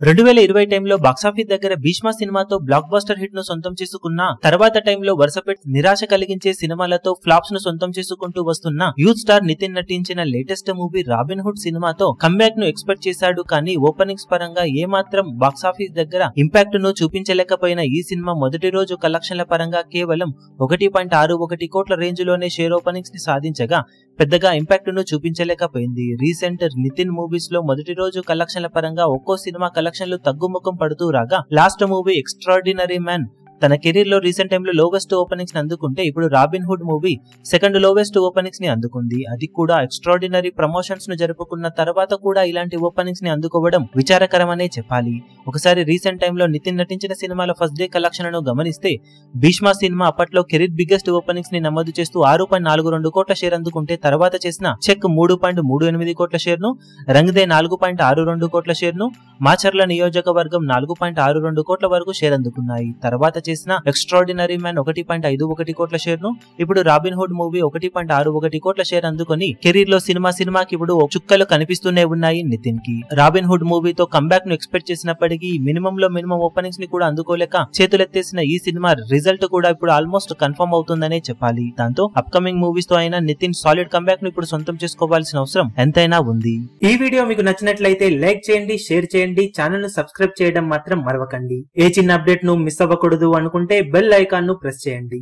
2020 టైంలో బాక్సాఫీస్ దగ్గర భీష్మ సినిమాతో బ్లాక్ బస్టర్ హిట్ ను సొంతం చేసుకున్న తర్వాత టైంలో వరుసపెట్టి నిరాశ కలిగించే సినిమాలతో ఫ్లాప్స్ ను సొంతం చేసుకుంటూ వస్తున్న యూత్ స్టార్ నితిన్ నటించిన లేటెస్ట్ మూవీ రాబిన్ హుడ్ సినిమాతో కంబ్యాక్ ను ఎక్స్పెక్ట్ చేశాడు. కానీ ఓపెనింగ్స్ పరంగా ఏమాత్రం బాక్సాఫీస్ దగ్గర ఇంపాక్ట్ ను చూపించలేకపోయిన ఈ సినిమా మొదటి రోజు కలెక్షన్ల పరంగా కేవలం 1.61 కోట్ల రేంజ్ లోనే షేర్ ఓపెనింగ్స్ ని సాధించగా పెద్దగా ఇంపాక్ట్ ను చూపించలేకపోయింది. రీసెంట్ నితిన్ మూవీస్ లో మొదటి రోజు కలెక్షన్ల పరంగా ఒక్కో సినిమా కలెక్షన్లు తగ్గుముఖం పడుతూ రాగా లాస్ట్ మూవీ ఎక్స్ట్రాడినరీ మ్యాన్ తన కెరీర్ లో రీసెంట్ టైంలో లోవెస్ట్ ఓపెనింగ్స్ ని అందుకుంటే ఇప్పుడు robin hood movie second lowest openings ని అందుకుంది. అది కూడా ఎక్స్ట్రాడినరీ ప్రమోషన్స్ ను జరుపుకున్న తర్వాత కూడా ఇలాంటి ఓపెనింగ్స్ ని అందుకోవడం విచారకరమనే చెప్పాలి. ఒకసారి రీసెంట్ టైంలో నితిన్ నటించిన సినిమాల ఫస్ట్ డే కలెక్షన్లను గమనిస్తే భీష్మ సినిమా అప్పట్లో కెరీర్ బిగ్గెస్ట్ ఓపెనింగ్స్ ని నమోదు చేస్తూ 6.42 కోట్ల షేర్ అందుకుంటే తర్వాత చేసిన చెక్ 3.38 కోట్ల షేర్ ను, రంగ్దే 4.62 కోట్ల షేర్ ను, మాచర్ల నియోజకవర్గం 4.62 కోట్ల వరకు షేర్ అందుకున్నాయి. తర్వాత చేసిన ఎక్స్ట్రాడినరీ మ్యాన్ 1.51 కోట్ల షేర్ ను, ఇప్పుడు రాబిన్ హుడ్ మూవీ 1.61 కోట్ల షేర్ అందుకొని కెరీర్ లో సినిమాకి ఇప్పుడు చుక్కలు కనిపిస్తూనే ఉన్నాయి నితిన్ కి. రాబిన్ హుడ్ మూవీతో కంబ్యాక్ ను ఎక్స్పెక్ట్ చేసినప్పటికీ మినిమం ఓపెనింగ్స్ ని కూడా అందుకోలేక చేతులెత్తేసిన ఈ సినిమా రిజల్ట్ కూడా ఇప్పుడు ఆల్మోస్ట్ కన్ఫర్మ్ అవుతుందనే చెప్పాలి. దాంతో అప్కమింగ్ మూవీస్ తో అయినా నితిన్ సాలిడ్ కంబ్యాక్ ను ఇప్పుడు సొంతం చేసుకోవాల్సిన అవసరం ఎంతైనా ఉంది. ఈ వీడియో మీకు నచ్చినట్లయితే లైక్ చేయండి, షేర్ చేయండి, ఛానల్ ను సబ్స్క్రైబ్ చేయడం మాత్రం మరవకండి. ఏ చిన్న అప్డేట్ ను మిస్ అవ్వకూడదు అనుకుంటే బెల్ ఐకాన్ ను ప్రెస్ చేయండి.